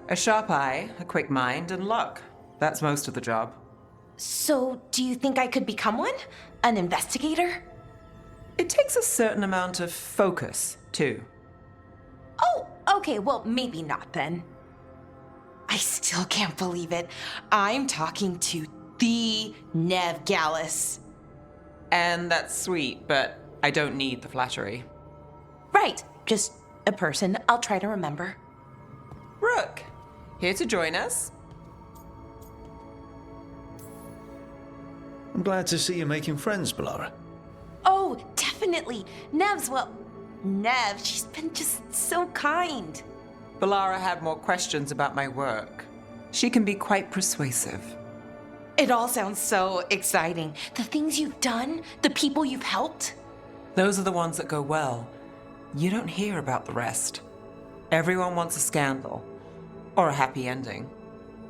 A sharp eye, a quick mind, and luck. That's most of the job. So, do you think I could become one? An investigator? It takes a certain amount of focus, too. Oh, okay, well, maybe not then. I still can't believe it. I'm talking to the Nev Gallus. And that's sweet, but I don't need the flattery. Right, just a person I'll try to remember. Rook, here to join us? I'm glad to see you making friends, Bellara. Oh, definitely. Nev, she's been just so kind. Bellara had more questions about my work. She can be quite persuasive. It all sounds so exciting. The things you've done, the people you've helped. Those are the ones that go well. You don't hear about the rest. Everyone wants a scandal. Or a happy ending.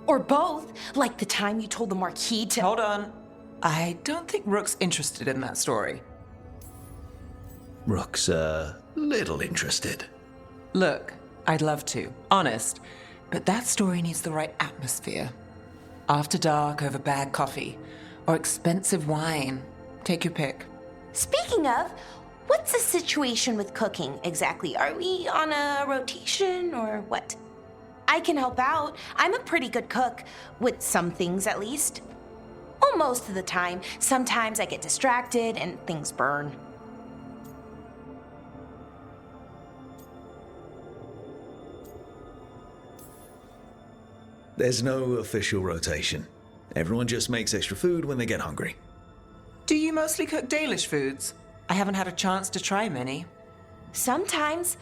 Or both, like the time you told the Marquis to— Hold on. I don't think Rook's interested in that story. Rook's a little interested. Look, I'd love to, honest, but that story needs the right atmosphere. After dark over bad coffee, or expensive wine. Take your pick. Speaking of, what's the situation with cooking exactly? Are we on a rotation or what? I can help out. I'm a pretty good cook, with some things at least. Well, most of the time. Sometimes I get distracted and things burn. There's no official rotation. Everyone just makes extra food when they get hungry. Do you mostly cook Dalish foods? I haven't had a chance to try many. Sometimes.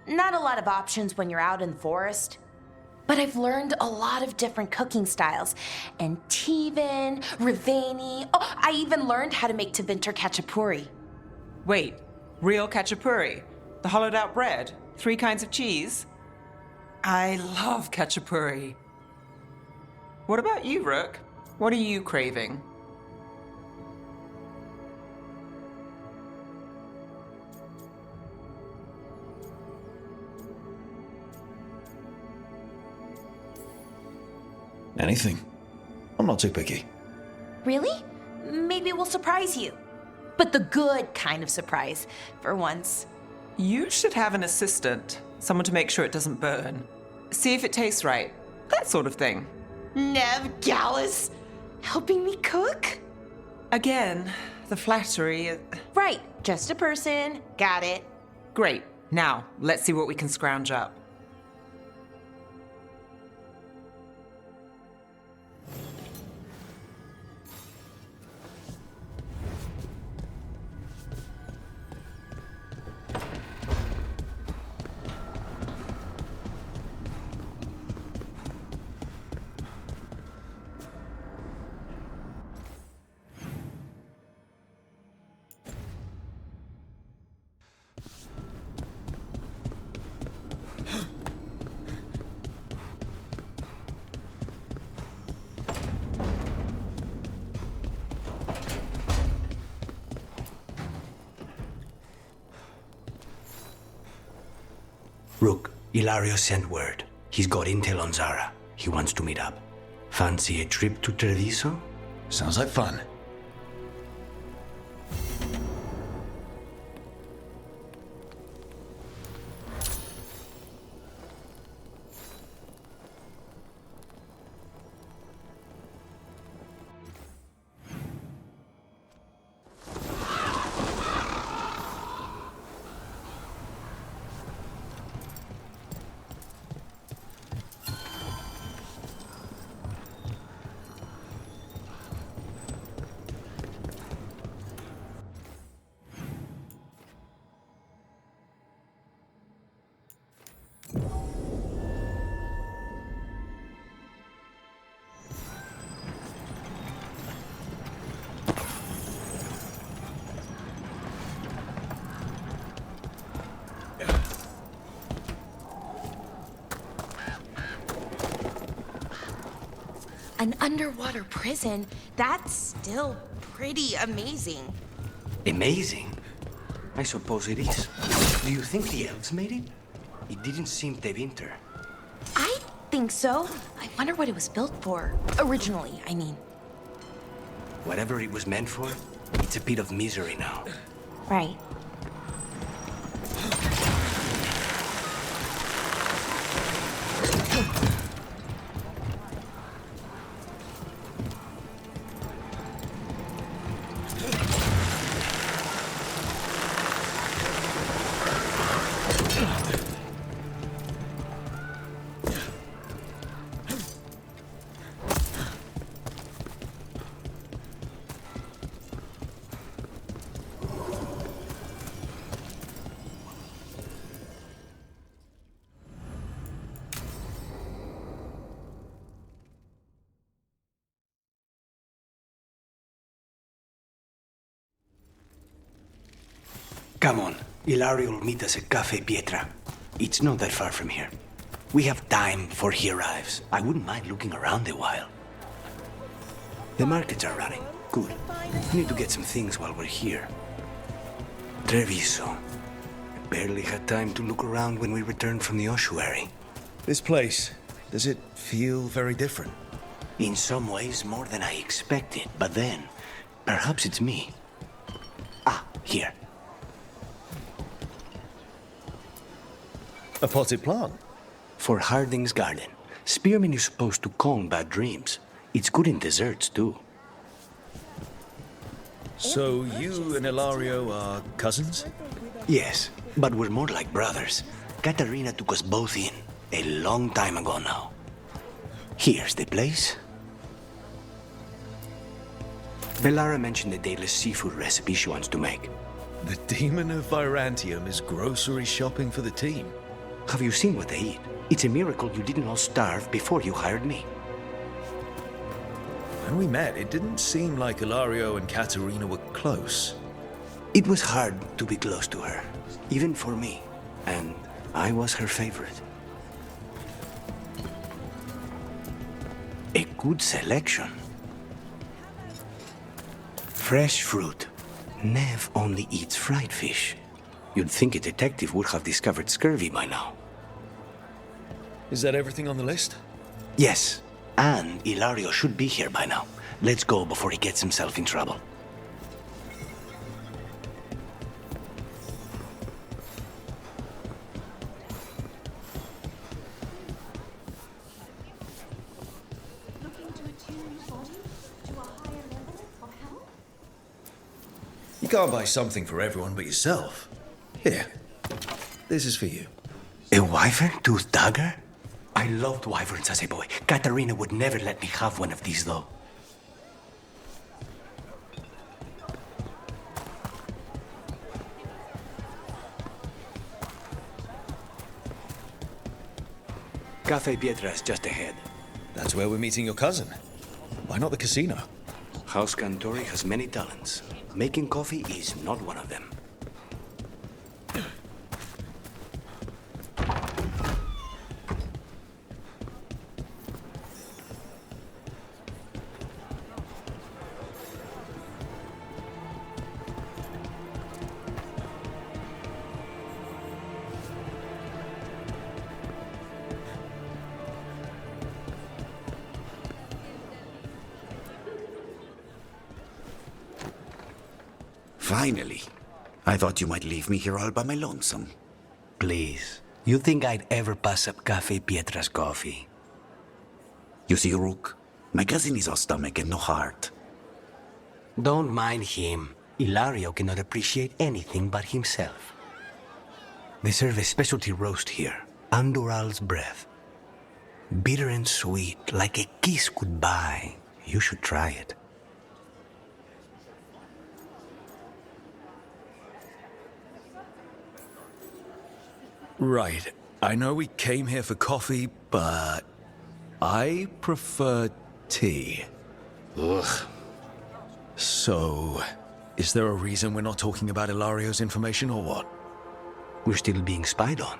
Not a lot of options when you're out in the forest. But I've learned a lot of different cooking styles. Antivan, Rivani. Oh, I even learned how to make Tevinter Khachapuri. Wait, real khachapuri? The hollowed out bread? 3 kinds of cheese? I love khachapuri. What about you, Rook? What are you craving? Anything. I'm not too picky. Really? Maybe we'll surprise you. But the good kind of surprise, for once. You should have an assistant. Someone to make sure it doesn't burn. See if it tastes right. That sort of thing. Nev Gallus, helping me cook? Again, the flattery. Right, just a person. Got it. Great. Now, let's see what we can scrounge up. Rook, Ilario sent word. He's got intel on Zara. He wants to meet up. Fancy a trip to Treviso? Sounds like fun. An underwater prison? That's still pretty amazing. Amazing? I suppose it is. Do you think the elves made it? It didn't seem Tevinter. I think so. I wonder what it was built for. Originally, I mean. Whatever it was meant for, it's a pit of misery now. Right. Come on, Ilario will meet us at Cafe Pietra. It's not that far from here. We have time before he arrives. I wouldn't mind looking around a while. The markets are running. Good. We need to get some things while we're here. Treviso. I barely had time to look around when we returned from the ossuary. This place, does it feel very different? In some ways, more than I expected. But then, perhaps it's me. Ah, here. A potted plant? For Harding's garden. Spearmint is supposed to calm bad dreams. It's good in desserts, too. So you and Ilario are cousins? Yes, but we're more like brothers. Katarina took us both in, a long time ago now. Here's the place. Bellara mentioned a dayless seafood recipe she wants to make. The Demon of Virantium is grocery shopping for the team. Have you seen what they eat? It's a miracle you didn't all starve before you hired me. When we met, it didn't seem like Ilario and Katarina were close. It was hard to be close to her, even for me, and I was her favorite. A good selection. Fresh fruit. Nev only eats fried fish. You'd think a detective would have discovered scurvy by now. Is that everything on the list? Yes, and Ilario should be here by now. Let's go before he gets himself in trouble. You can't buy something for everyone but yourself. Here, this is for you. A wyvern tooth dagger? I loved wyverns as a boy. Katarina would never let me have one of these, though. Cafe Pietra is just ahead. That's where we're meeting your cousin. Why not the casino? House Cantori has many talents. Making coffee is not one of them. Finally. I thought you might leave me here all by my lonesome. Please. You think I'd ever pass up Cafe Pietra's coffee? You see, Rook, my cousin is all stomach and no heart. Don't mind him. Ilario cannot appreciate anything but himself. They serve a specialty roast here, Andoral's breath. Bitter and sweet, like a kiss goodbye. You should try it. Right. I know we came here for coffee, but I prefer tea. Ugh. So, is there a reason we're not talking about Ilario's information or what? We're still being spied on.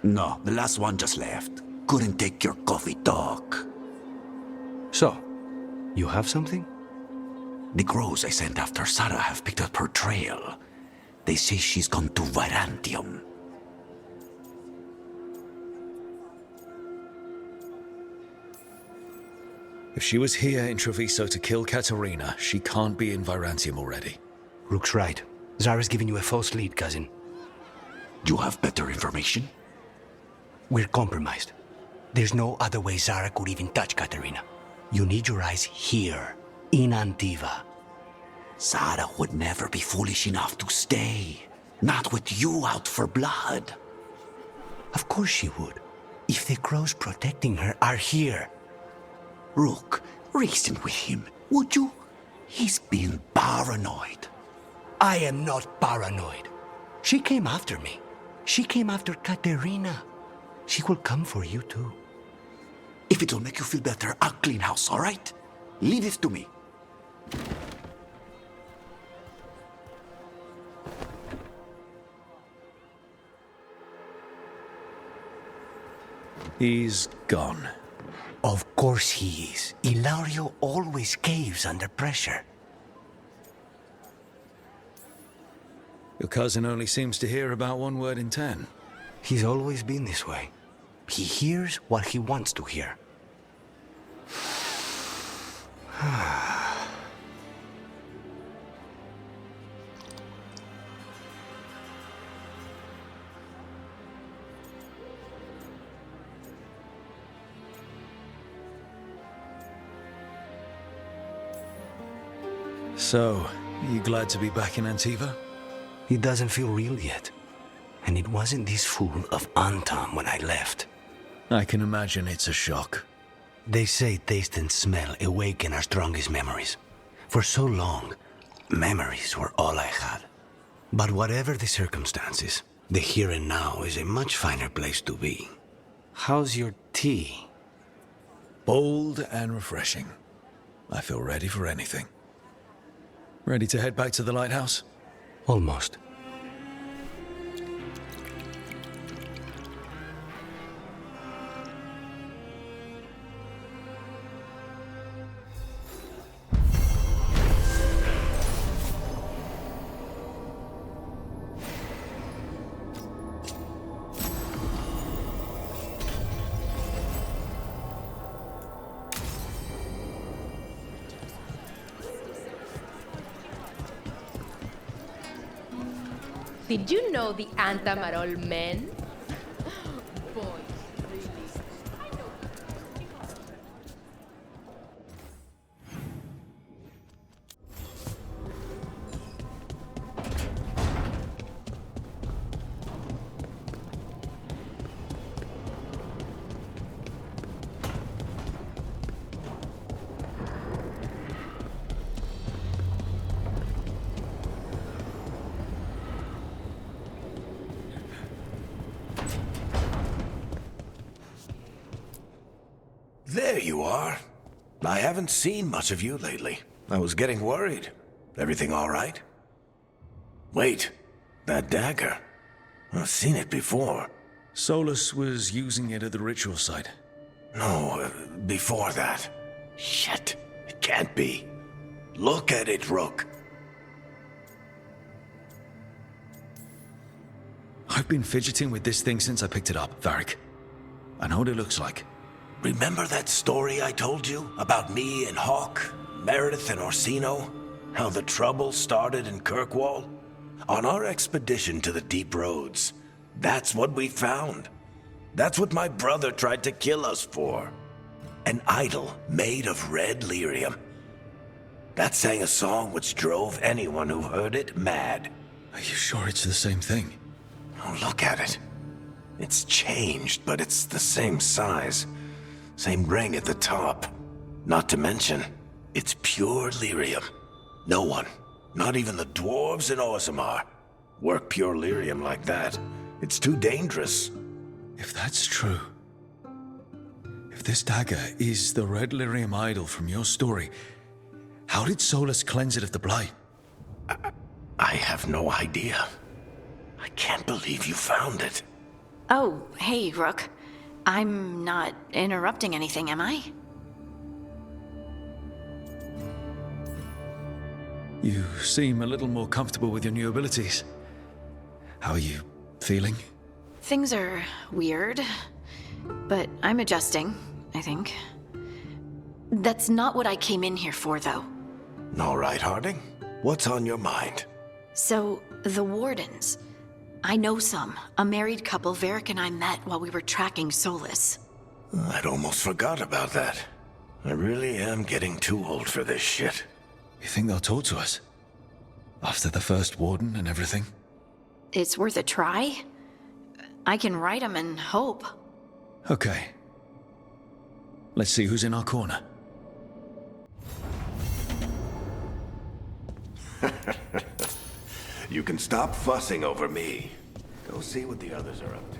No, the last one just left. Couldn't take your coffee talk. So, you have something? The crows I sent after Sarah have picked up her trail. They say she's gone to Virantium. If she was here in Treviso to kill Katerina, she can't be in Virantium already. Rook's right. Zara's giving you a false lead, cousin. You have better information? We're compromised. There's no other way Zara could even touch Katerina. You need your eyes here, in Antiva. Zara would never be foolish enough to stay. Not with you out for blood. Of course she would. If the crows protecting her are here. Rook, reason with him, would you? He's being paranoid. I am not paranoid. She came after me. She came after Katerina. She will come for you too. If it'll make you feel better, I'll clean house, all right? Leave this to me. He's gone. Of course he is. Ilario always caves under pressure. Your cousin only seems to hear about one word in 10. He's always been this way. He hears what he wants to hear. So, you glad to be back in Antiva? It doesn't feel real yet. And it wasn't this fool of Anton when I left. I can imagine it's a shock. They say taste and smell awaken our strongest memories. For so long, memories were all I had. But whatever the circumstances, the here and now is a much finer place to be. How's your tea? Bold and refreshing. I feel ready for anything. Ready to head back to the lighthouse? Almost. Did you know the Antamarol men? Boys, really. There you are. I haven't seen much of you lately. I was getting worried. Everything all right? Wait, that dagger. I've seen it before. Solus was using it at the ritual site. No, before that. Shit, it can't be. Look at it, Rook. I've been fidgeting with this thing since I picked it up, Varric. I know what it looks like. Remember that story I told you about me and Hawk, Meredith and Orsino? How the trouble started in Kirkwall? On our expedition to the deep roads, that's what we found. That's what my brother tried to kill us for. An idol made of red lyrium. That sang a song which drove anyone who heard it mad. Are you sure it's the same thing? Oh, look at it. It's changed, but it's the same size. Same ring at the top. Not to mention, it's pure lyrium. No one, not even the dwarves in Orzammar, work pure lyrium like that. It's too dangerous. If that's true, if this dagger is the red lyrium idol from your story, how did Solus cleanse it of the blight? I have no idea. I can't believe you found it. Oh, hey, Rook. I'm not interrupting anything, am I? You seem a little more comfortable with your new abilities. How are you feeling? Things are weird, but I'm adjusting, I think. That's not what I came in here for, though. All right, Harding. What's on your mind? So, the Wardens. I know some. A married couple Varric and I met while we were tracking Solus. I'd almost forgot about that. I really am getting too old for this shit. You think they'll talk to us? After the first warden and everything? It's worth a try. I can write them and hope. Okay. Let's see who's in our corner. You can stop fussing over me. Go see what the others are up to.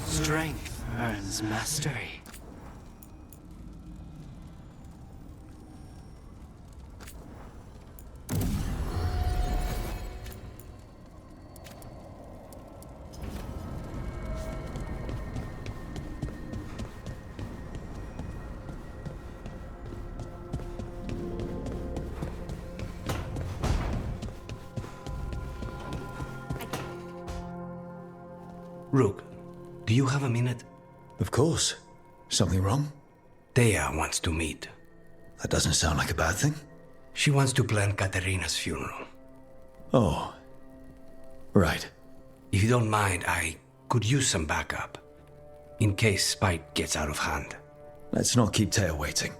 Strength earns mastery. Rook, do you have a minute? Of course. Something wrong? Thea wants to meet. That doesn't sound like a bad thing. She wants to plan Katerina's funeral. Oh. Right. If you don't mind, I could use some backup. In case Spite gets out of hand. Let's not keep Taya waiting.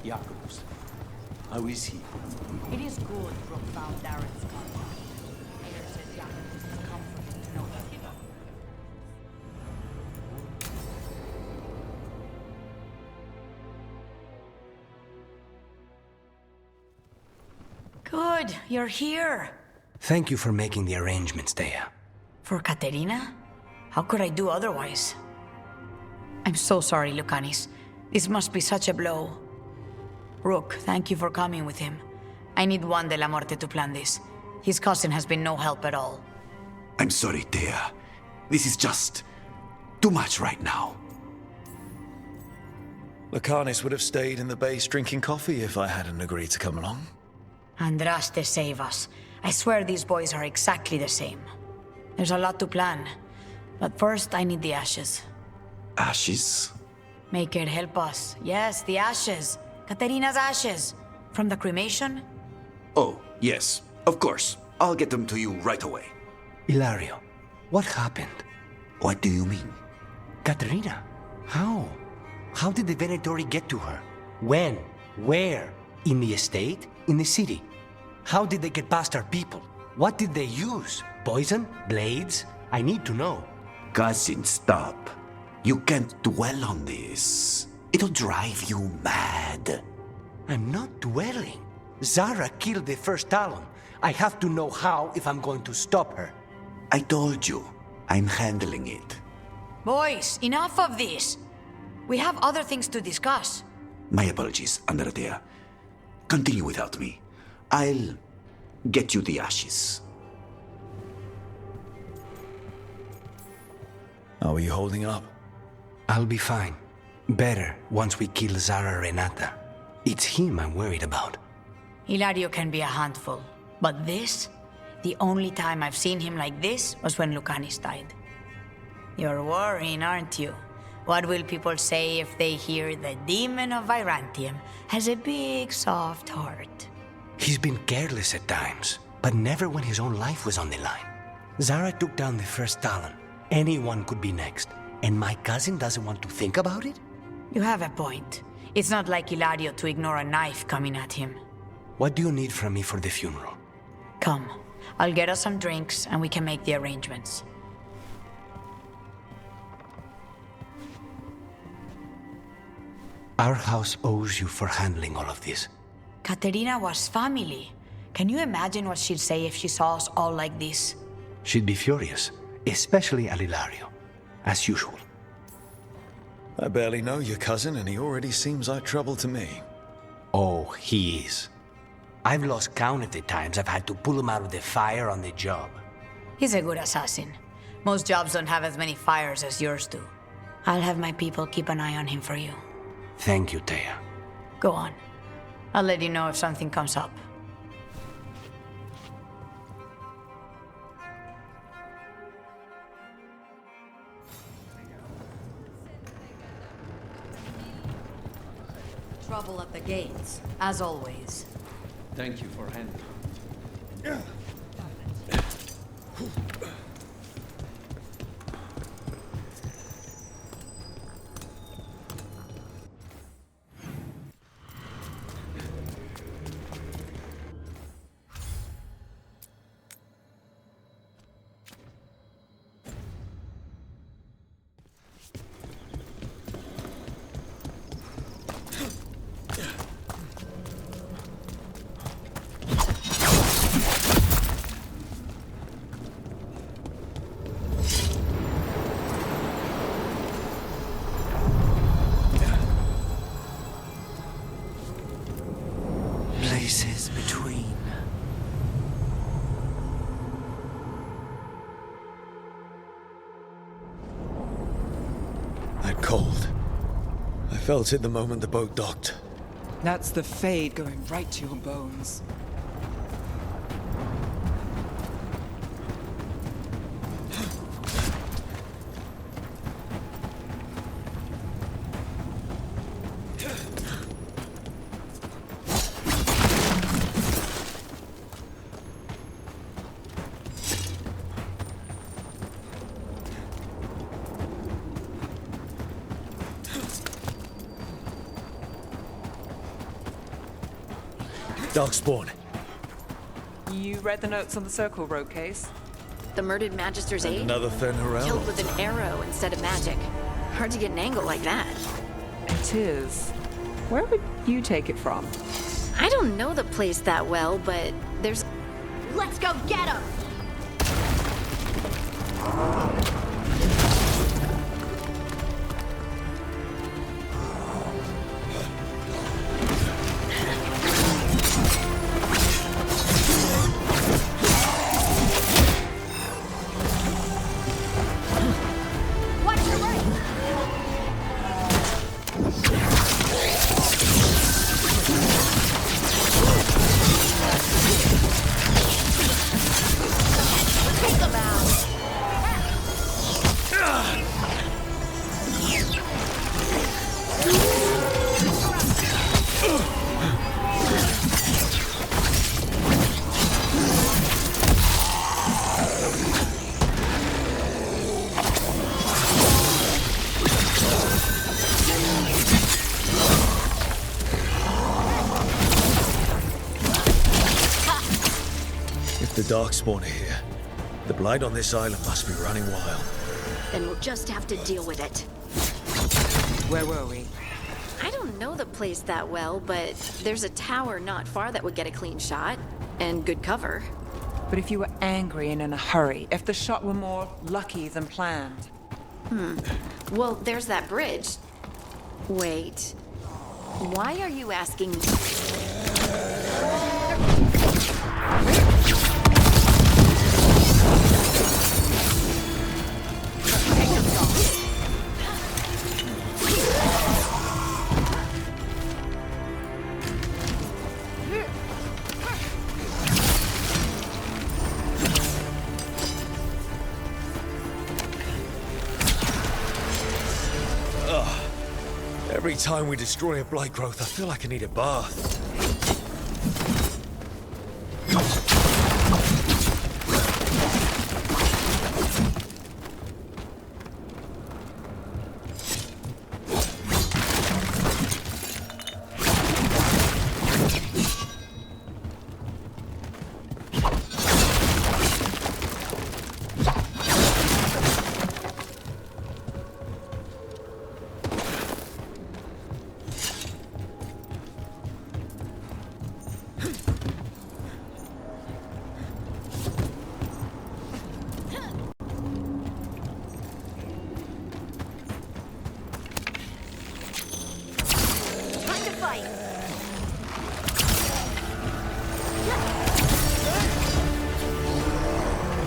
Jacobus, how is he? It is good Brooke found Darren's contact. Peter says Jacobus is comforted to know he's gone. Good, you're here. Thank you for making the arrangements, Thea. For Katerina? How could I do otherwise? I'm so sorry, Lucanis. This must be such a blow. Rook, thank you for coming with him. I need Juan de la Muerte to plan this. His cousin has been no help at all. I'm sorry, Thea. This is just too much right now. Lucanis would have stayed in the base drinking coffee if I hadn't agreed to come along. Andraste, save us. I swear these boys are exactly the same. There's a lot to plan. But first, I need the ashes. Ashes? Make it help us. Yes, the ashes. Katerina's ashes. From the cremation? Oh, yes, of course. I'll get them to you right away. Ilario, what happened? What do you mean? Katerina? How? How did the Venatori get to her? When? Where? In the estate? In the city? How did they get past our people? What did they use? Poison? Blades? I need to know. Cousin, stop. You can't dwell on this. It'll drive you mad. I'm not dwelling. Zara killed the first Talon. I have to know how if I'm going to stop her. I told you, I'm handling it. Boys, enough of this. We have other things to discuss. My apologies, Andrea. Continue without me. I'll get you the ashes. How are you holding up? I'll be fine. Better once we kill Zara Renata. It's him I'm worried about. Hilario can be a handful. But this? The only time I've seen him like this was when Lucanis died. You're worrying, aren't you? What will people say if they hear the demon of Virantium has a big, soft heart? He's been careless at times, but never when his own life was on the line. Zara took down the first Talon. Anyone could be next. And my cousin doesn't want to think about it? You have a point. It's not like Hilario to ignore a knife coming at him. What do you need from me for the funeral? Come. I'll get us some drinks and we can make the arrangements. Our house owes you for handling all of this. Katerina was family. Can you imagine what she'd say if she saw us all like this? She'd be furious, especially at Ilario, as usual. I barely know your cousin, and he already seems like trouble to me. Oh, he is. I've lost count of the times I've had to pull him out of the fire on the job. He's a good assassin. Most jobs don't have as many fires as yours do. I'll have my people keep an eye on him for you. Thank you, Taya. Go on. I'll let you know if something comes up. Trouble at the gates, as always. Thank you for handling. Places between. That cold. I felt it the moment the boat docked. That's the fade going right to your bones. Darkspawn. You read the notes on the Circle Road case? The murdered Magister's aide? Another Fenrir. Killed with an arrow instead of magic. Hard to get an angle like that. It is. Where would you take it from? I don't know the place that well, but there's... Let's go get him! The Darkspawn are here. The blight on this island must be running wild. Then we'll just have to deal with it. Where were we? I don't know the place that well, but there's a tower not far that would get a clean shot. And good cover. But if you were angry and in a hurry, if the shot were more lucky than planned. Well, there's that bridge. Wait. Why are you asking me? Every time we destroy a blight growth, I feel like I need a bath.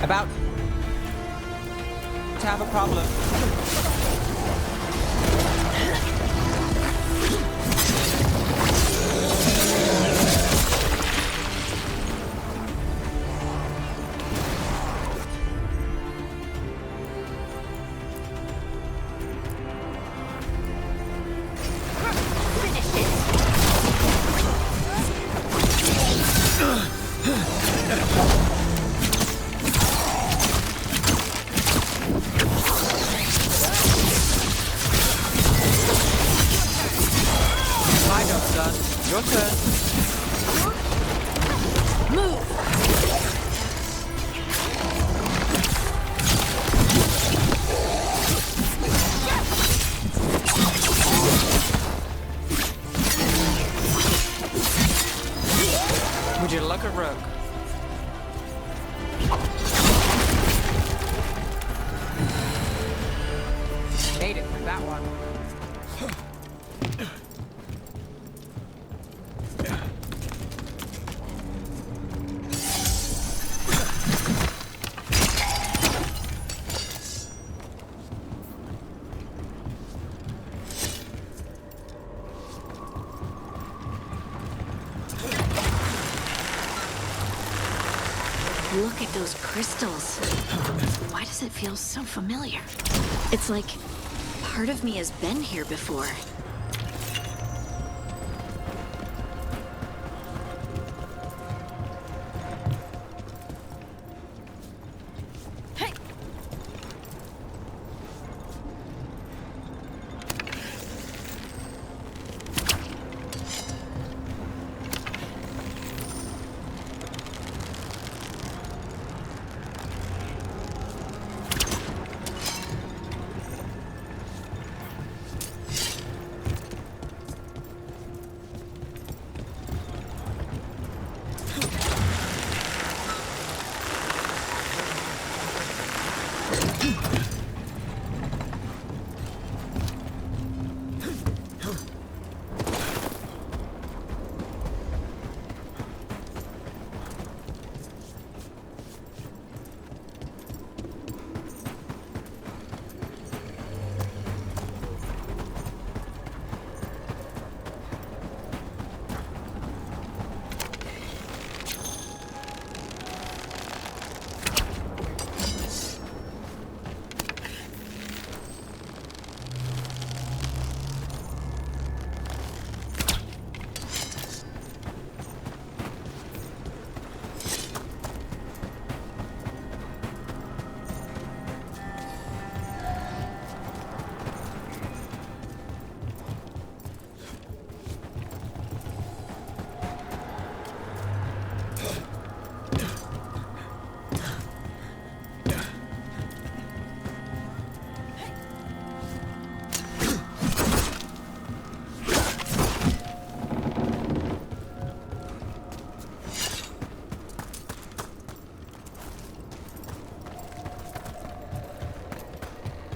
About to have a problem. My job's done. Your turn. Move! Would you like a rook? Made it through that one. Look at those crystals. Why does it feel so familiar? It's like part of me has been here before. Hey!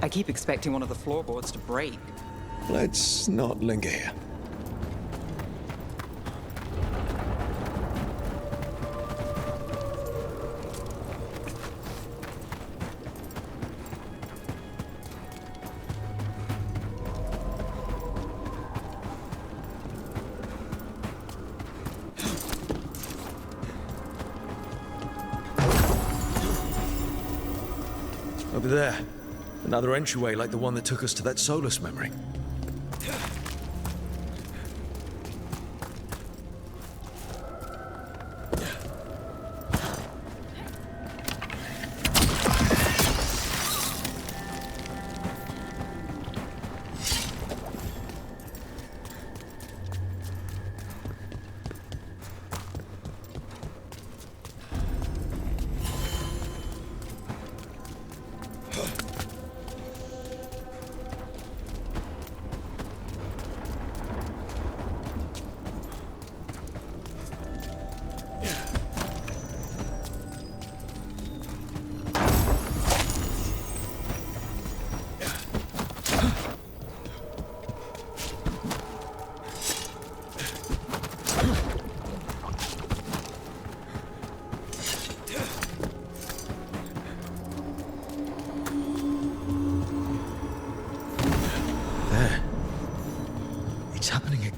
I keep expecting one of the floorboards to break. Let's not linger here. Over there. Another entryway like the one that took us to that Solus memory.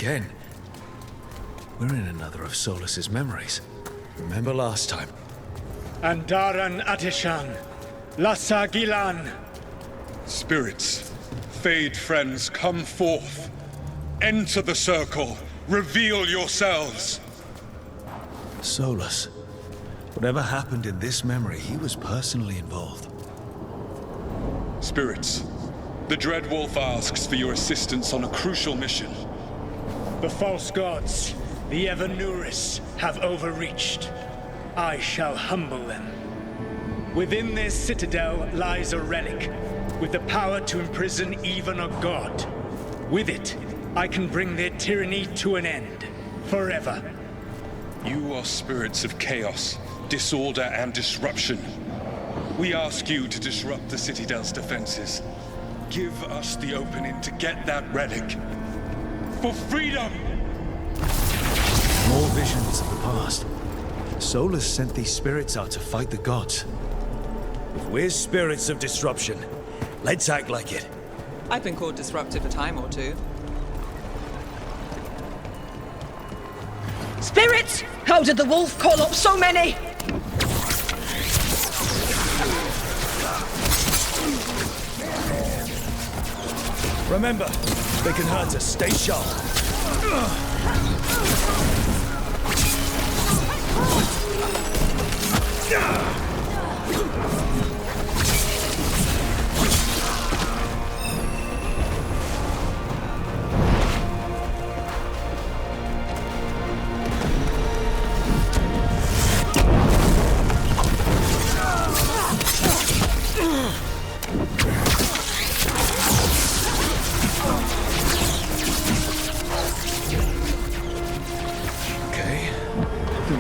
again. We're in another of Solus's memories. Remember last time? Andaran Atishan, Lassa Gilan. Spirits, Fade friends, come forth. Enter the circle. Reveal yourselves. Solus. Whatever happened in this memory, he was personally involved. Spirits, the Dread Wolf asks for your assistance on a crucial mission. The false gods, the Evanuris, have overreached. I shall humble them. Within this citadel lies a relic, with the power to imprison even a god. With it, I can bring their tyranny to an end, forever. You are spirits of chaos, disorder, and disruption. We ask you to disrupt the Citadel's defenses. Give us the opening to get that relic. For freedom! More visions of the past. Solus sent these spirits out to fight the gods. If we're spirits of disruption, let's act like it. I've been called disruptive a time or two. Spirits! How did the wolf call up so many? Remember, they can hurt us. Stay sharp.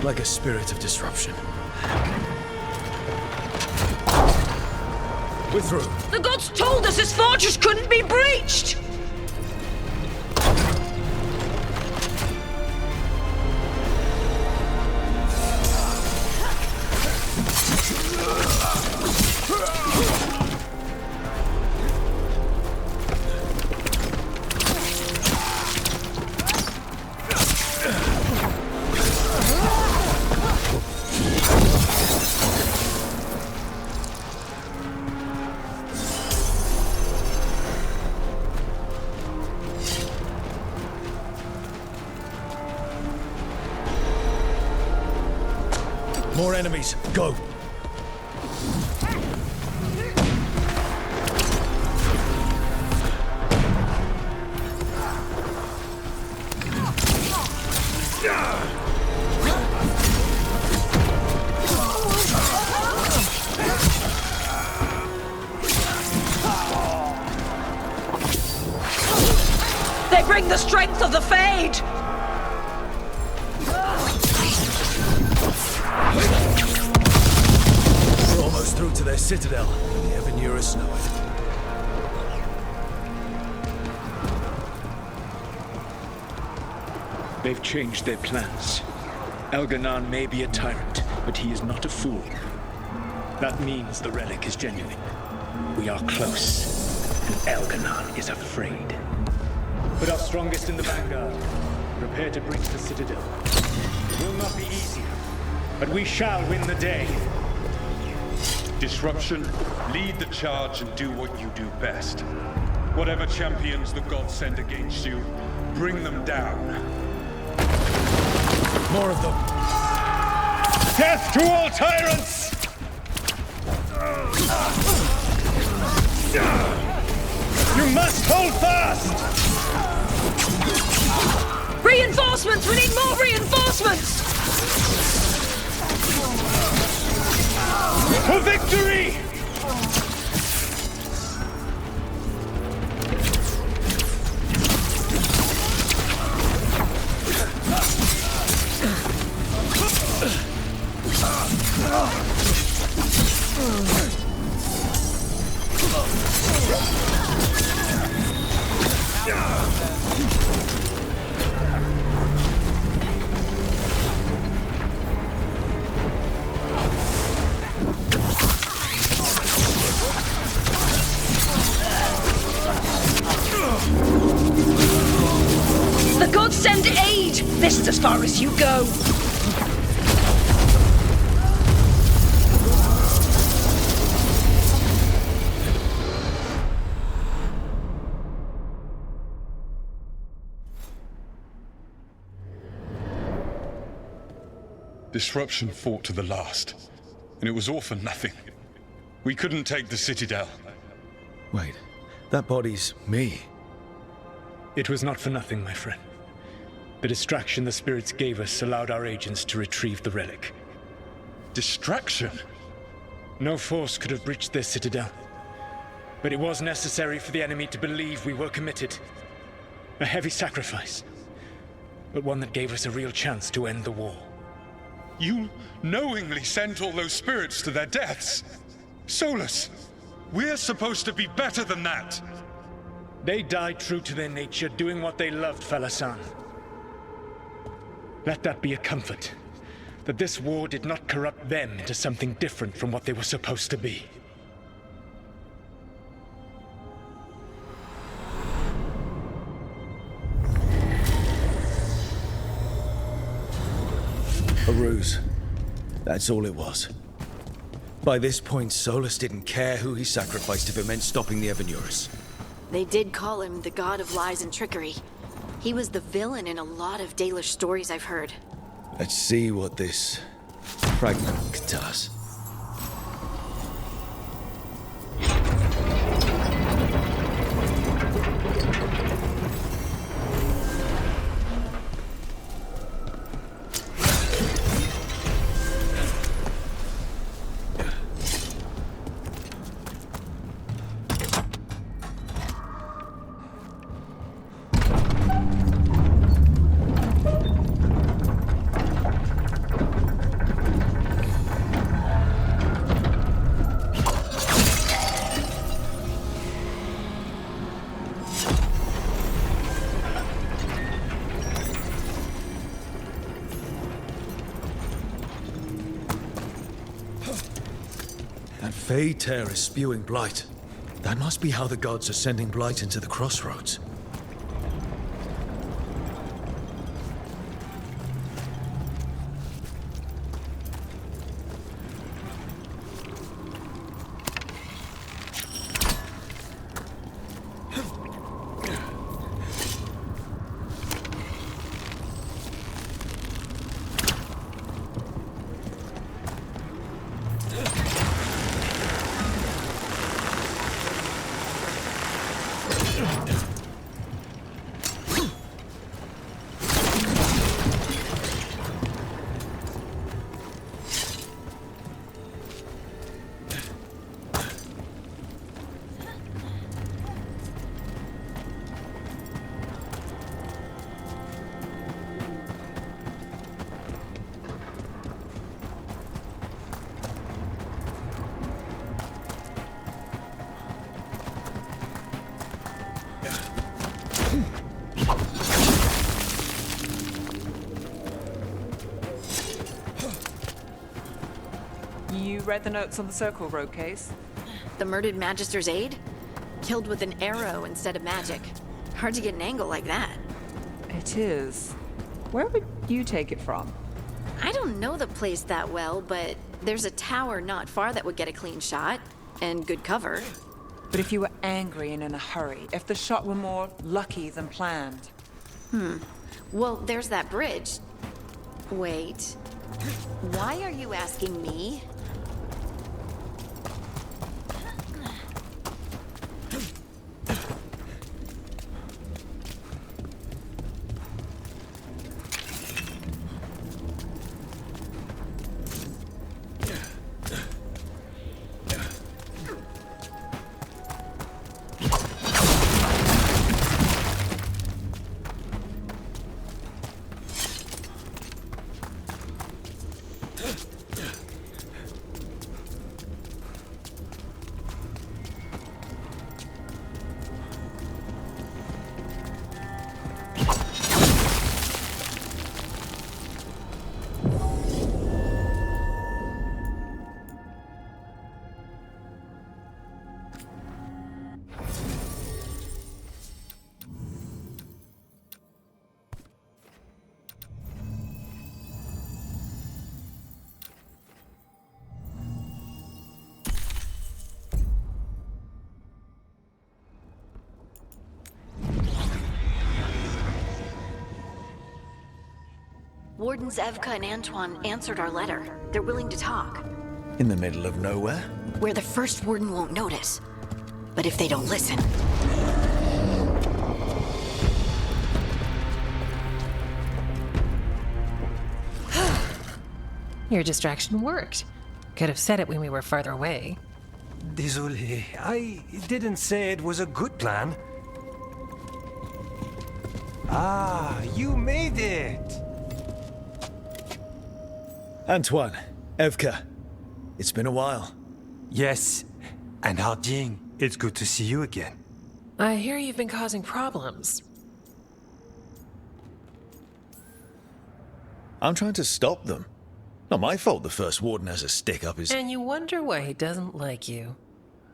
Like a spirit of disruption. We're through. The gods told us this fortress couldn't be breached! More enemies. Go. They bring the strength of the Fade! We're almost through to their citadel. The Evanuris know it. They've changed their plans. Elganon may be a tyrant, but he is not a fool. That means the relic is genuine. We are close, and Elganon is afraid. Put our strongest in the vanguard. Prepare to breach the citadel. It will not be easy, but we shall win the day. Disruption, lead the charge and do what you do best. Whatever champions the gods send against you, bring them down. More of them. Death to all tyrants! You must hold fast! Reinforcements! We need more reinforcements! For victory! fist as far as you go! Disruption fought to the last, and it was all for nothing. We couldn't take the Citadel. Wait, that body's me. It was not for nothing, my friend. The distraction the spirits gave us allowed our agents to retrieve the relic. Distraction? No force could have breached this Citadel. But it was necessary for the enemy to believe we were committed. A heavy sacrifice, but one that gave us a real chance to end the war. You knowingly sent all those spirits to their deaths? Solus, we're supposed to be better than that! They died true to their nature, doing what they loved, Falasan. Let that be a comfort, that this war did not corrupt them into something different from what they were supposed to be. A ruse. That's all it was. By this point, Solus didn't care who he sacrificed if it meant stopping the Evanurus. They did call him the god of lies and trickery. He was the villain in a lot of Dalish stories I've heard. Let's see what this fragment does. Fey Tear is spewing blight. That must be how the gods are sending blight into the crossroads. You read the notes on the Circle Road case? The murdered Magister's aide? Killed with an arrow instead of magic. Hard to get an angle like that. It is. Where would you take it from? I don't know the place that well, but there's a tower not far that would get a clean shot. And good cover. But if you were angry and in a hurry, if the shot were more lucky than planned? Well, there's that bridge. Wait. Why are you asking me? Wardens Evka and Antoine answered our letter. They're willing to talk. In the middle of nowhere? Where the first warden won't notice. But if they don't listen... Your distraction worked. Could have said it when we were farther away. Désolé, I didn't say it was a good plan. Ah, you made it! Antoine, Evka, it's been a while. Yes, and Harding, it's good to see you again. I hear you've been causing problems. I'm trying to stop them. Not my fault the first warden has a stick up his... And you wonder why he doesn't like you.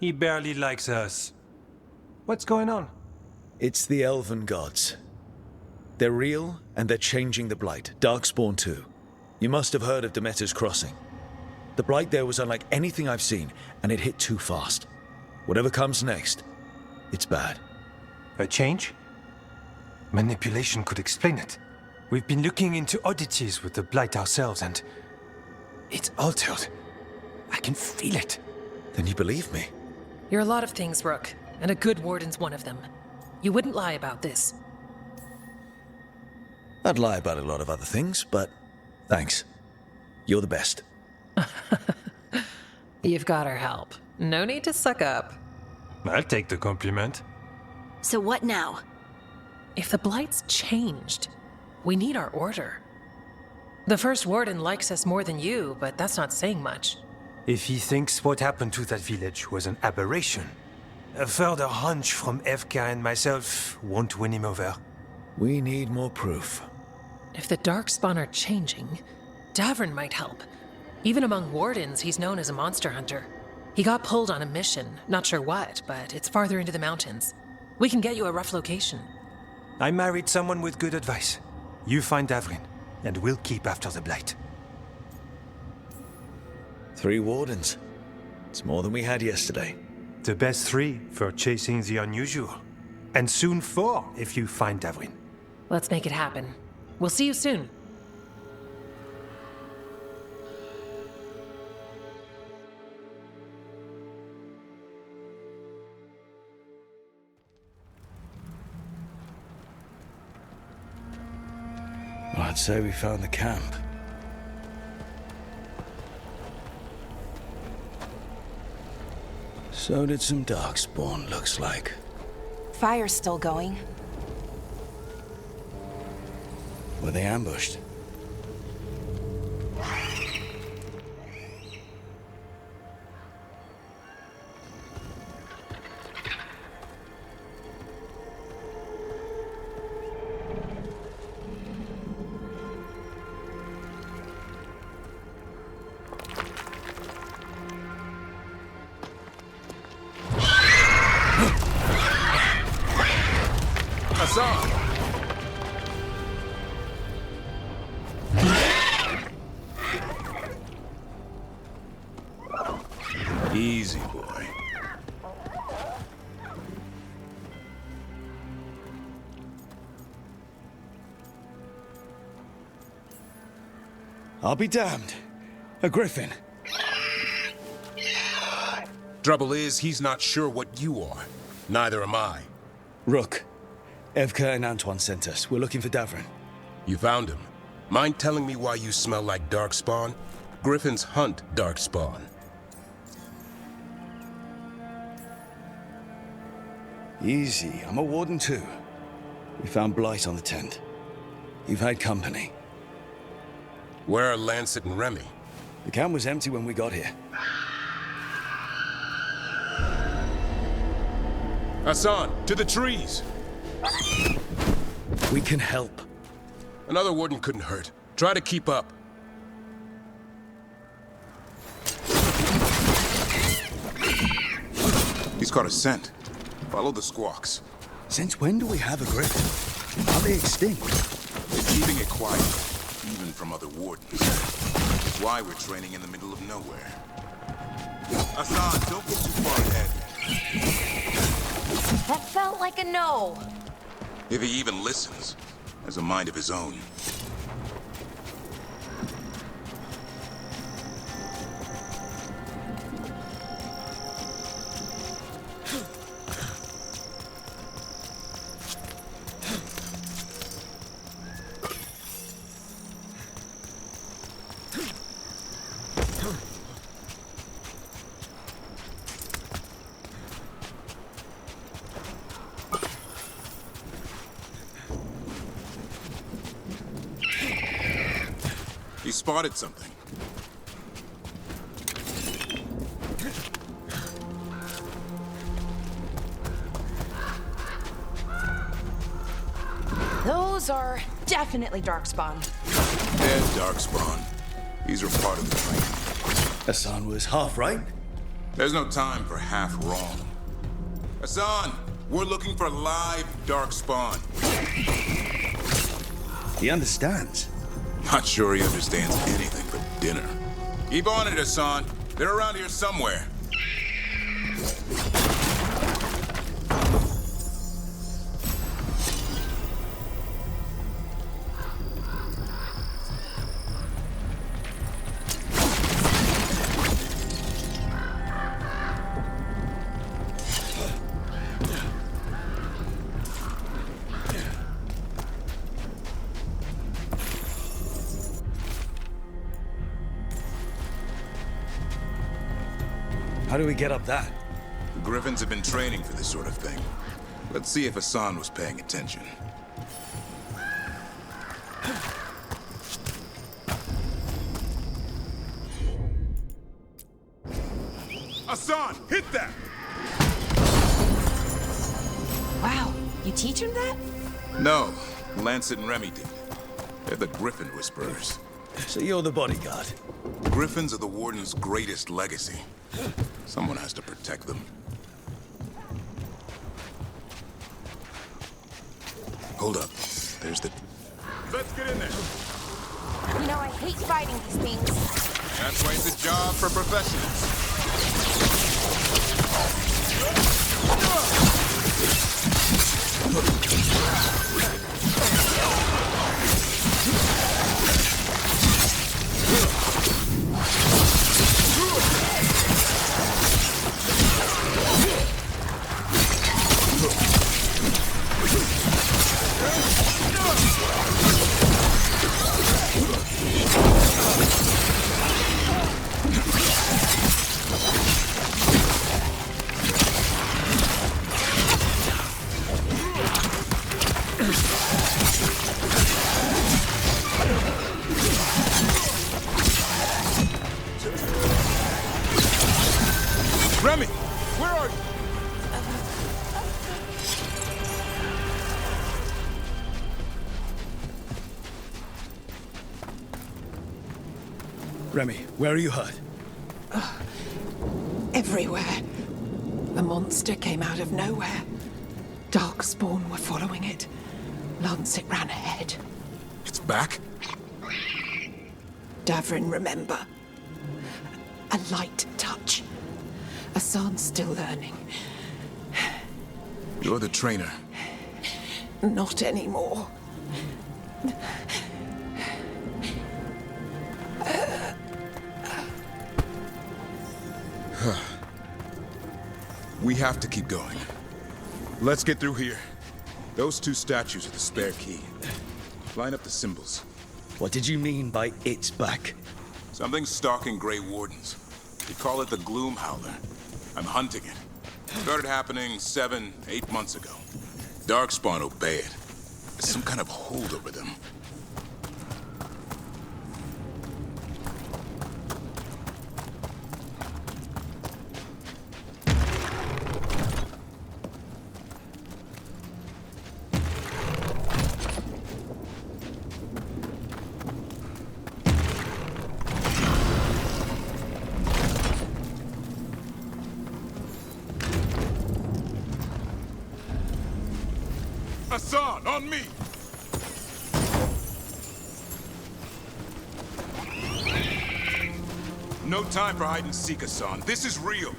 He barely likes us. What's going on? It's the elven gods. They're real, and they're changing the Blight. Darkspawn too. You must have heard of Demeter's Crossing. The Blight there was unlike anything I've seen, and it hit too fast. Whatever comes next, it's bad. A change? Manipulation could explain it. We've been looking into oddities with the Blight ourselves, and... it's altered. I can feel it. Then you believe me? You're a lot of things, Rook, and a good warden's one of them. You wouldn't lie about this. I'd lie about a lot of other things, but thanks. You're the best. You've got our help. No need to suck up. I'll take the compliment. So what now? If the Blight's changed, we need our order. The first warden likes us more than you, but that's not saying much. If he thinks what happened to that village was an aberration, a further hunch from Evka and myself won't win him over. We need more proof. If the Darkspawn are changing, Davern might help. Even among wardens, he's known as a monster hunter. He got pulled on a mission, not sure what, but it's farther into the mountains. We can get you a rough location. I married someone with good advice. You find Davrin, and we'll keep after the Blight. 3 wardens. It's more than we had yesterday. The best 3 for chasing the unusual. And soon 4 if you find Davrin. Let's make it happen. We'll see you soon. Well, I'd say we found the camp. So did some Darkspawn, looks like. Fire's still going. Were they ambushed? Easy, boy. I'll be damned. A griffin. Trouble is, he's not sure what you are. Neither am I. Rook. Evka and Antoine sent us. We're looking for Davrin. You found him. Mind telling me why you smell like Darkspawn? Griffins hunt Darkspawn. Easy. I'm a warden too. We found Blight on the tent. You've had company. Where are Lancet and Remy? The camp was empty when we got here. Hassan, to the trees! We can help. Another warden couldn't hurt. Try to keep up. He's got a scent. Follow the squawks. Since when do we have a griffin? Are they extinct? They're keeping it quiet, even from other wardens. That's why we're training in the middle of nowhere. Hassan, don't get too far ahead. That felt like a no. If he even listens, has a mind of his own. spotted something. Those are definitely Darkspawn. Dead Darkspawn. These are part of the training. Hassan was half right. There's no time for half wrong. Hassan, we're looking for live Darkspawn. He understands. Not sure he understands anything but dinner. Keep on it, Hassan. They're around here somewhere. How do we get up that? The Griffins have been training for this sort of thing. Let's see if Hassan was paying attention. Hassan, hit that! Wow, you teach him that? No, Lancet and Remy did. They're the Griffin Whisperers. So you're the bodyguard? Griffins are the Warden's greatest legacy. Someone has to protect them. Hold up. There's the... Let's get in there. You know, I hate fighting these things. That's why it's a job for professionals. Remy, where are you? Remy, where are you hurt? Everywhere. A monster came out of nowhere. Darkspawn were following it. Lancet ran ahead. It's back? Davrin, remember. A light touch. Hassan's still learning. You're the trainer. Not anymore. We have to keep going. Let's get through here. Those two statues are the spare key. Line up the symbols. What did you mean by it's back? Something's stalking Grey Wardens. We call it the Gloom Howler. I'm hunting it. Started happening 7, 8 months ago. Darkspawn obey it. There's some kind of hold over them. Hassan, on me! No time for hide and seek, Hassan. This is real.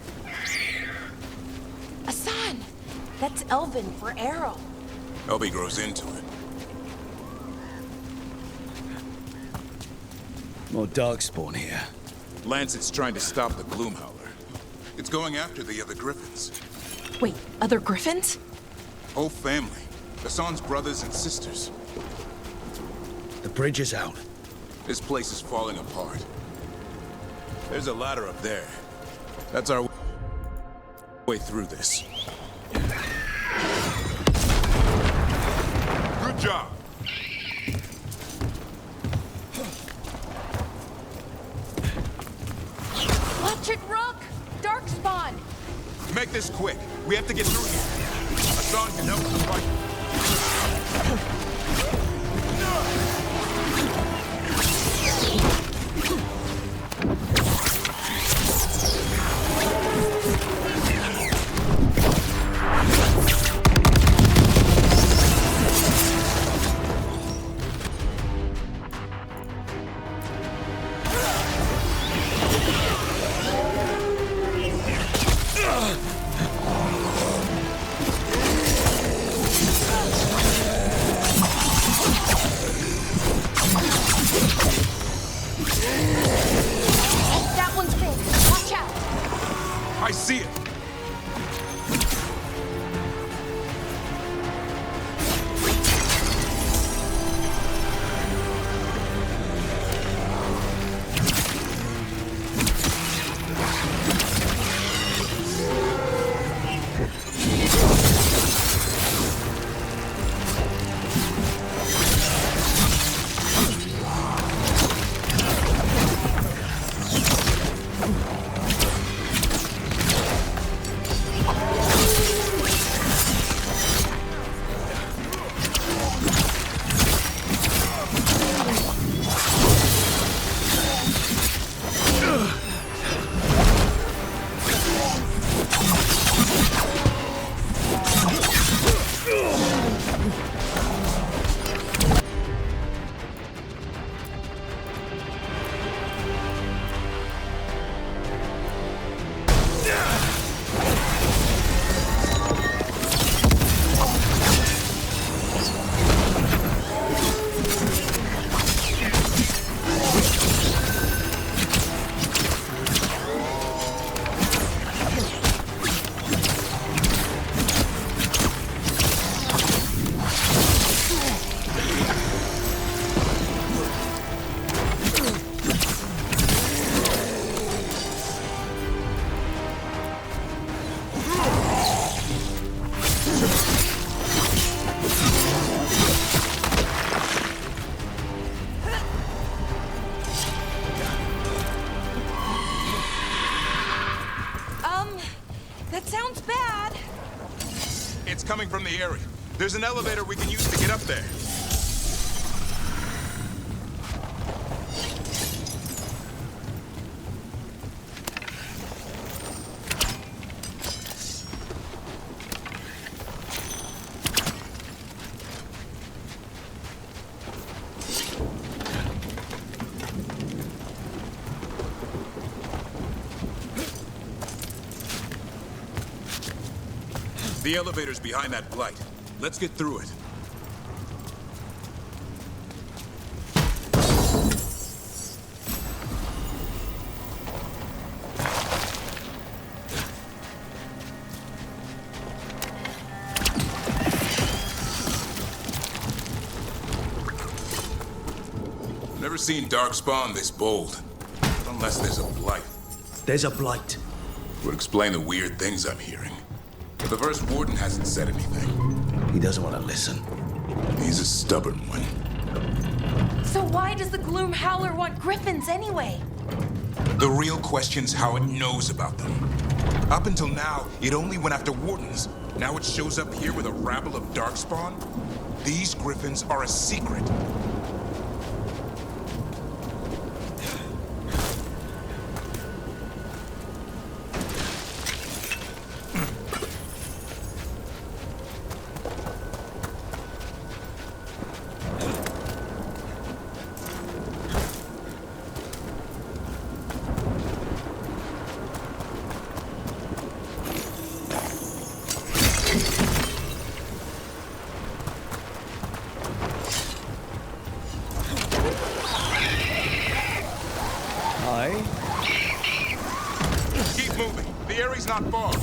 Hassan! That's Elven for arrow. Elby grows into it. More Darkspawn here. Lancet's trying to stop the Gloom Howler. It's going after the other Griffins. Wait, other Griffins? Whole family. Hassan's brothers and sisters. The bridge is out. This place is falling apart. There's a ladder up there. That's our way through this. Good job. Watch it, Rook! Darkspawn! Make this quick. We have to get through here. Hassan can help with the fight. That one's big. Watch out! I see it. That sounds bad. It's coming from the area. There's an elevator we can use to get up there. The elevator's behind that blight. Let's get through it. Never seen Darkspawn this bold. Unless there's a blight. There's a blight. Would explain the weird things I'm hearing. But the first warden hasn't said anything. He doesn't want to listen. He's a stubborn one. So why does the Gloom Howler want griffins anyway? The real question's how it knows about them. Up until now, it only went after wardens. Now it shows up here with a rabble of Darkspawn? These griffins are a secret. Keep moving. The area's not far.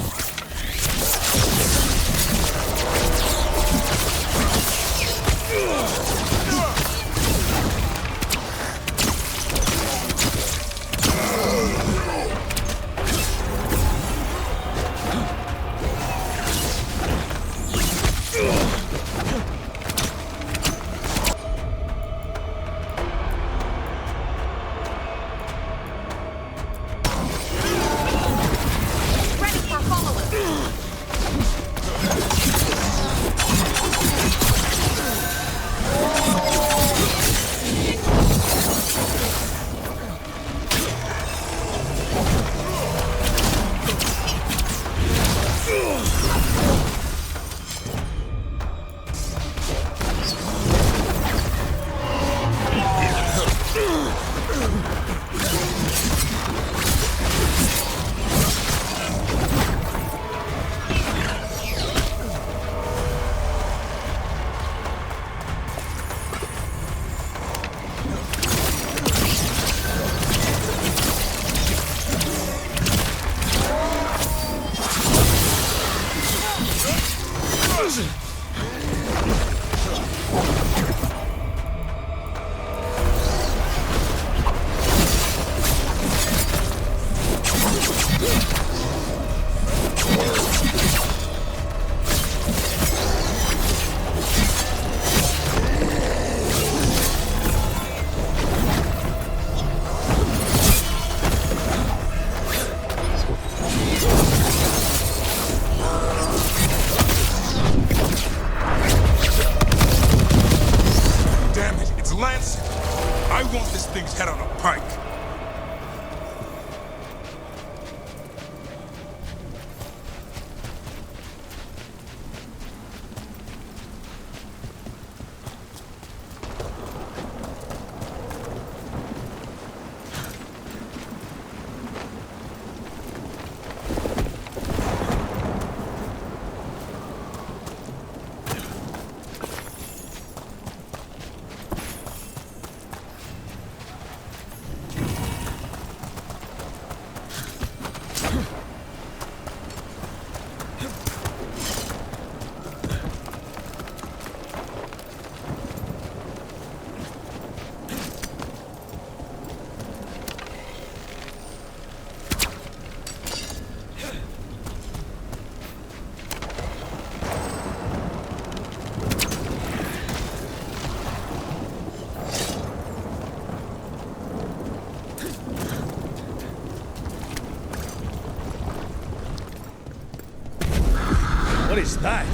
is that?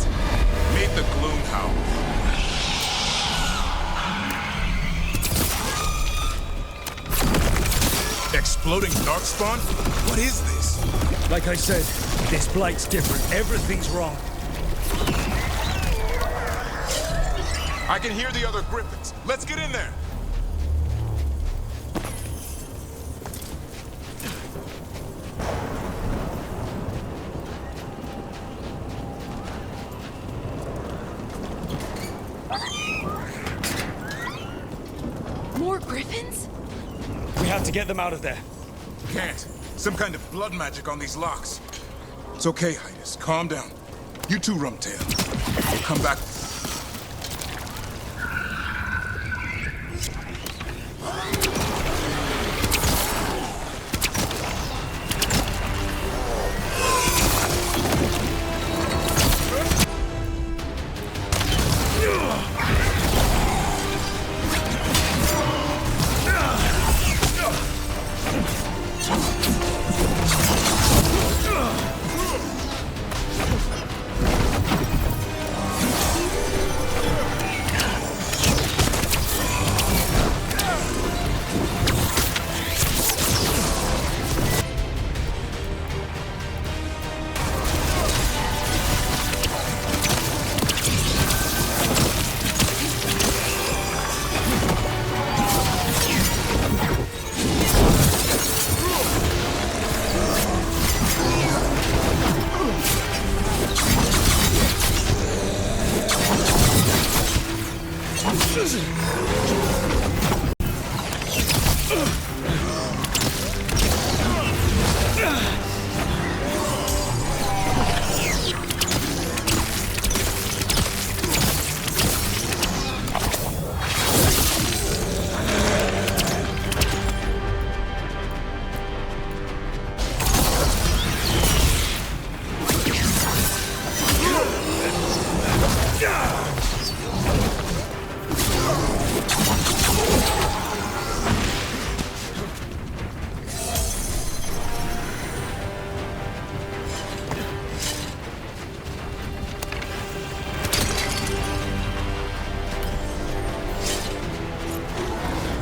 Meet the Gloom Hound. Exploding Darkspawn? What is this? Like I said, this blight's different. Everything's wrong. I can hear the other Griffins. Let's get in there. More Griffins? We have to get them out of there. Can't. Some kind of blood magic on these locks. It's okay, Hydas. Calm down. You too, Rumtail. We'll come back.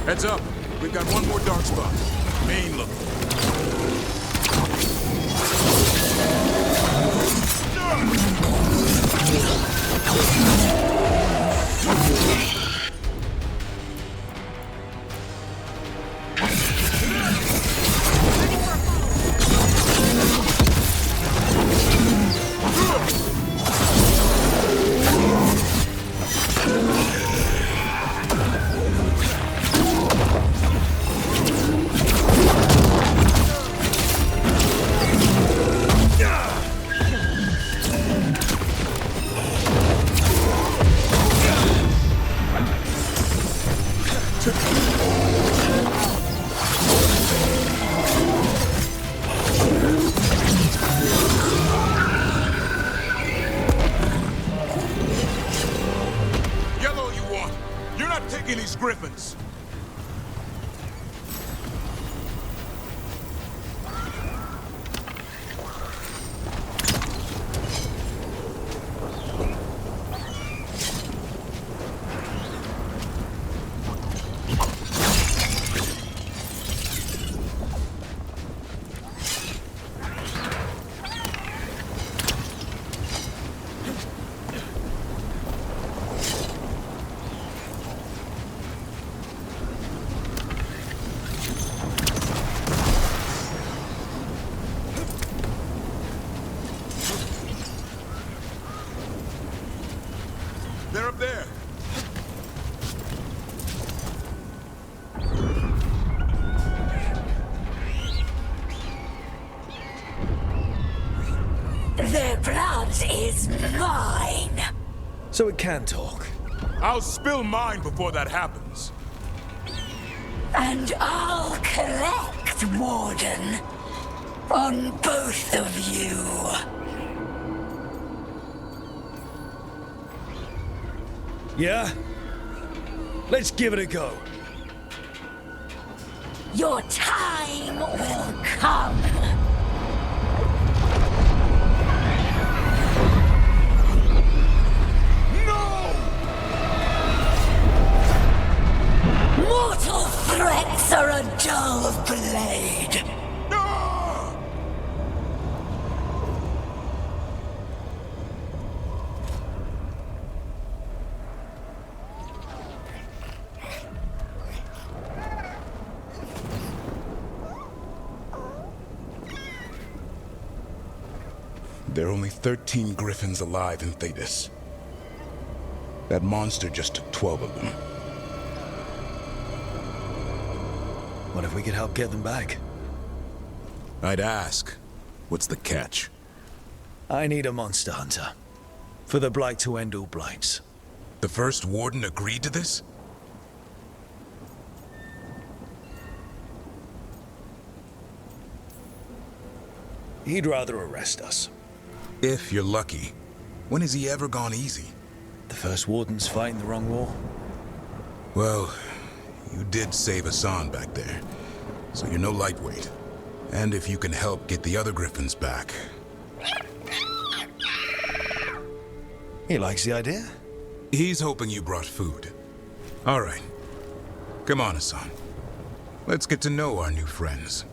Heads up. We've got one more dark spot. Main look. Yellow, you want. You're not taking these Griffins. They're up there. Their blood is mine. So it can talk. I'll spill mine before that happens. And I'll collect, Warden, on both of you. Yeah? Let's give it a go. Your time will come. There are only 13 griffins alive in Thetis. That monster just took 12 of them. What if we could help get them back? I'd ask, what's the catch? I need a monster hunter. For the Blight to end all blights. The first warden agreed to this? He'd rather arrest us. If you're lucky. When has he ever gone easy? The first warden's fighting the wrong war. Well, you did save Hassan back there, so you're no lightweight. And if you can help get the other griffins back... He likes the idea. He's hoping you brought food. All right. Come on, Hassan. Let's get to know our new friends.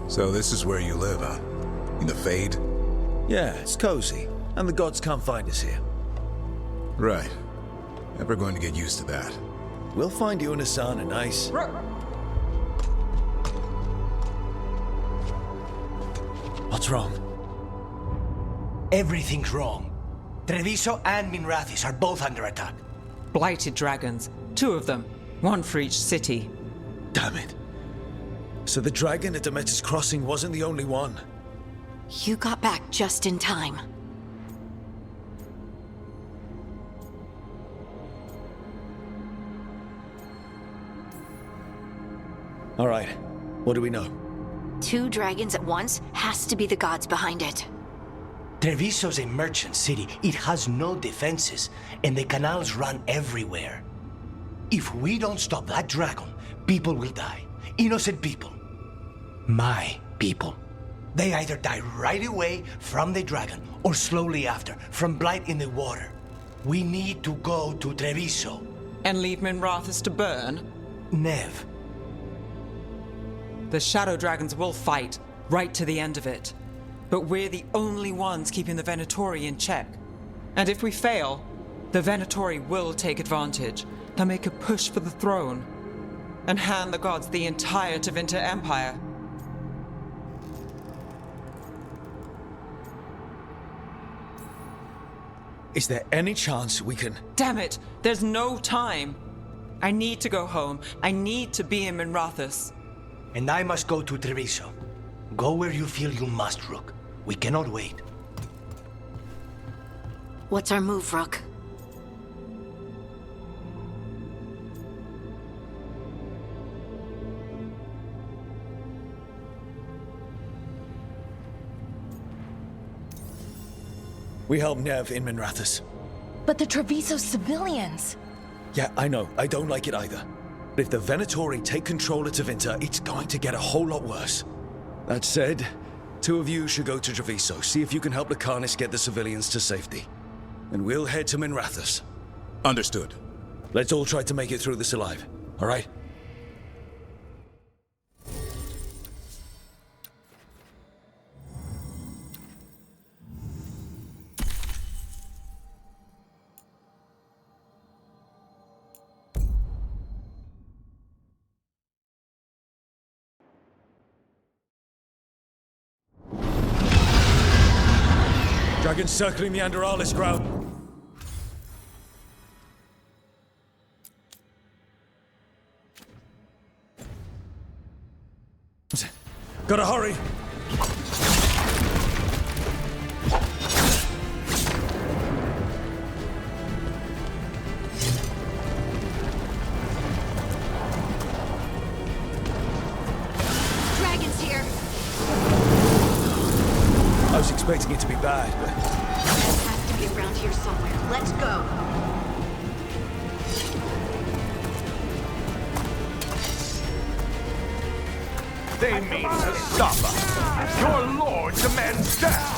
So this is where you live, huh? In the Fade? Yeah, it's cozy. And the gods can't find us here. Right. Never going to get used to that. We'll find you and Hassan a nice... What's wrong? Everything's wrong. Treviso and Minrathis are both under attack. Blighted dragons. 2 of them. 1 for each city. Damn it. So the dragon at Demeter's Crossing wasn't the only one. You got back just in time. All right. What do we know? 2 dragons at once has to be the gods behind it. Treviso's a merchant city. It has no defenses, and the canals run everywhere. If we don't stop that dragon, people will die. Innocent people. My people. They either die right away from the dragon, or slowly after, from blight in the water. We need to go to Treviso. And leave Minrathis to burn? Nev. The shadow dragons will fight, right to the end of it. But we're the only ones keeping the Venatori in check. And if we fail, the Venatori will take advantage. They'll make a push for the throne, and hand the gods the entire Tevinter Empire. Is there any chance we can... Damn it! There's no time! I need to go home. I need to be in Minrathis. And I must go to Treviso. Go where you feel you must, Rook. We cannot wait. What's our move, Rook? We help Nev in Minrathis. But the Treviso civilians... Yeah, I know. I don't like it either. But if the Venatori take control of Tevinter, it's going to get a whole lot worse. That said, 2 of you should go to Treviso, see if you can help Lucanis get the civilians to safety. And we'll head to Minrathis. Understood. Let's all try to make it through this alive, all right? Dragons circling the Anderalis ground. Gotta hurry! Dragons here! I was expecting it to be bad, but... It has to be around here somewhere. Let's go! They mean to stop us. Your lord demands death.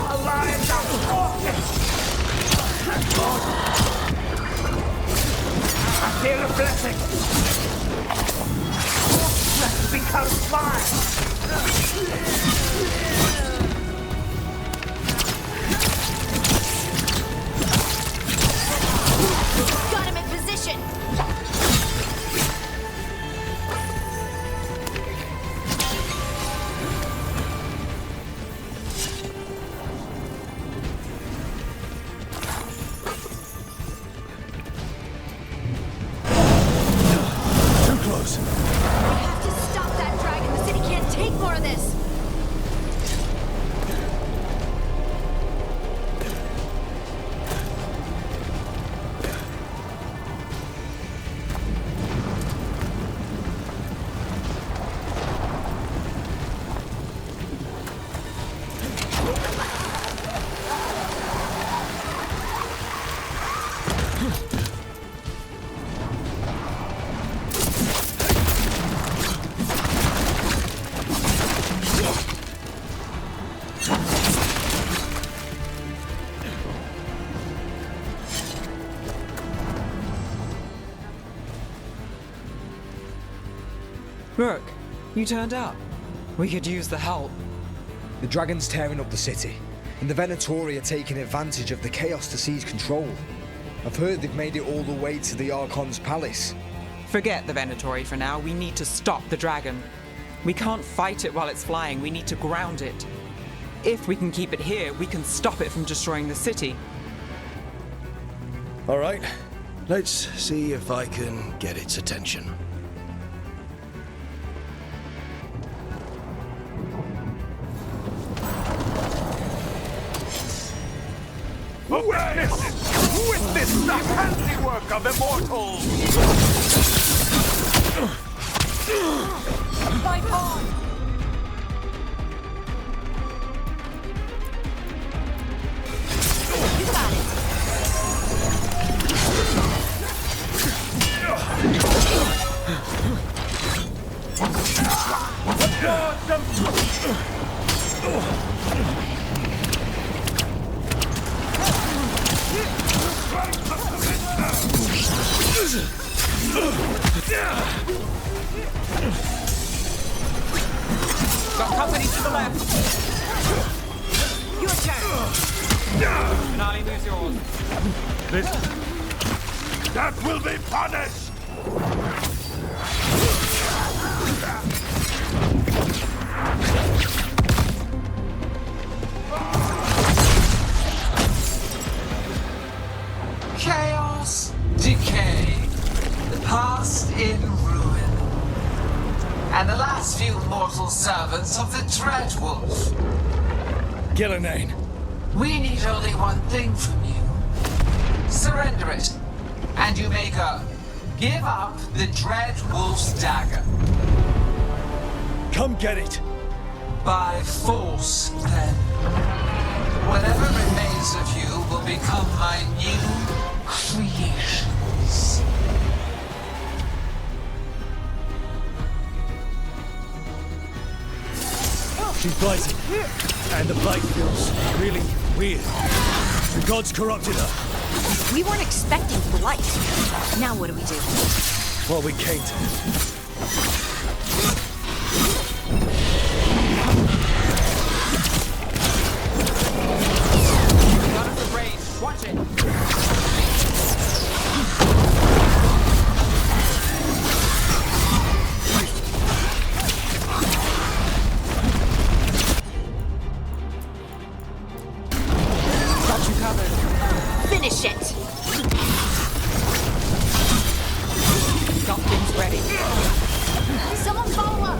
Alliance outspoken! I feel a blessing. Let's become mine. Got him in position. Too close. We have to stop that dragon. The city can't take more of this. Rook, you turned up. We could use the help. The dragon's tearing up the city, and the Venatori are taking advantage of the chaos to seize control. I've heard they've made it all the way to the Archon's palace. Forget the Venatori for now. We need to stop the dragon. We can't fight it while it's flying. We need to ground it. If we can keep it here, we can stop it from destroying the city. All right, let's see if I can get its attention. Witness the handiwork of immortals! Fight on! You got it. Got company to the left. Your turn. Finale moves yours. That will be punished! Chaos, decay, the past in ruin, and the last few mortal servants of the Dreadwolf. Gillenane. We need only one thing from you. Surrender it, and you may go. Give up the Dreadwolf's dagger. Come get it. By force, then. Whatever remains of you will become my new creations. She's blighted, and the blight feels really weird. The gods corrupted her. We weren't expecting blight. Now what do we do? Well, we came to. Got us a range. Watch it. Got you covered. Finish it. Got things ready. Someone follow up.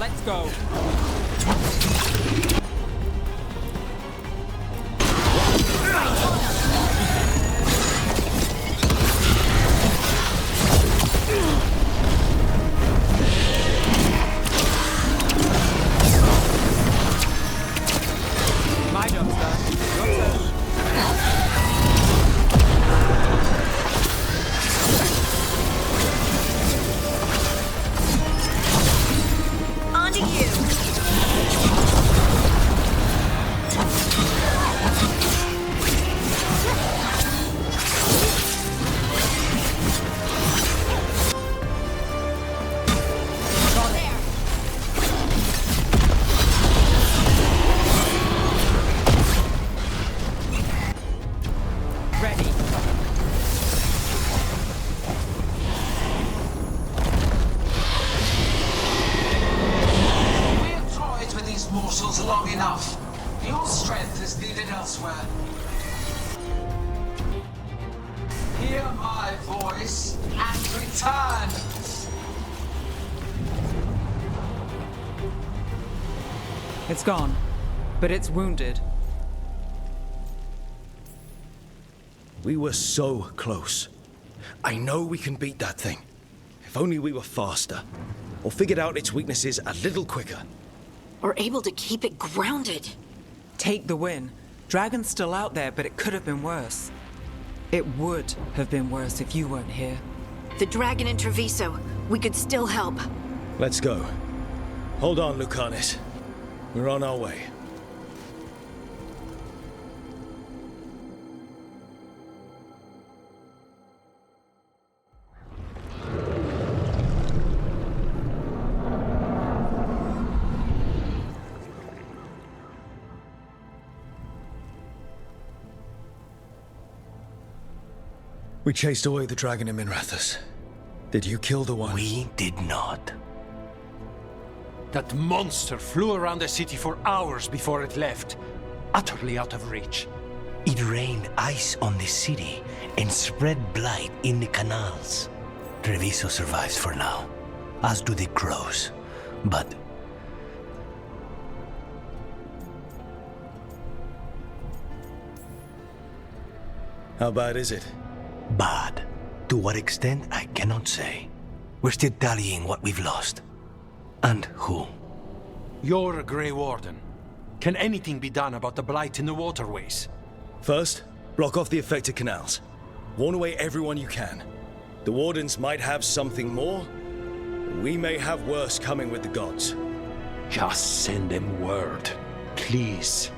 let's go. My job's done. Your turn. On to you. Ready. We have toyed with these mortals long enough. Your strength is needed elsewhere. Hear my voice and return. It's gone, but it's wounded. We were so close. I know we can beat that thing. If only we were faster. Or figured out its weaknesses a little quicker. Or able to keep it grounded. Take the win. Dragon's still out there, but it could have been worse. It would have been worse if you weren't here. The dragon in Treviso. We could still help. Let's go. Hold on, Lucanis. We're on our way. We chased away the dragon in Minrathous. Did you kill the one? We did not. That monster flew around the city for hours before it left, utterly out of reach. It rained ice on the city and spread blight in the canals. Treviso survives for now, as do the crows. But how bad is it? bad. To what extent, I cannot say. We're still tallying what we've lost. And who. You're a Grey Warden. Can anything be done about the blight in the waterways? First, block off the affected canals. Warn away everyone you can. The Wardens might have something more. We may have worse coming with the gods. Just send them word, please.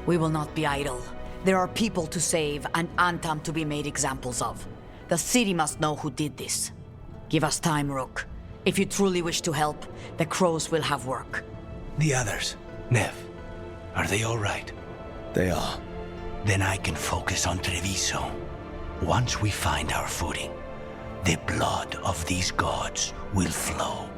We will not be idle. There are people to save and Antam to be made examples of. The city must know who did this. Give us time, Rook. If you truly wish to help, the crows will have work. The others, Nev, are they all right? They are. Then I can focus on Treviso. Once we find our footing, the blood of these gods will flow.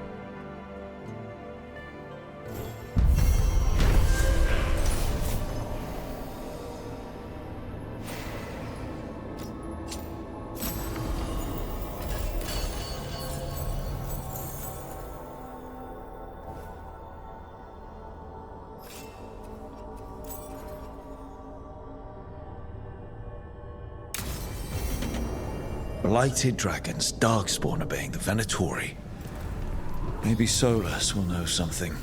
Blighted dragons, Darkspawn obeying the Venatori. Maybe Solus will know something.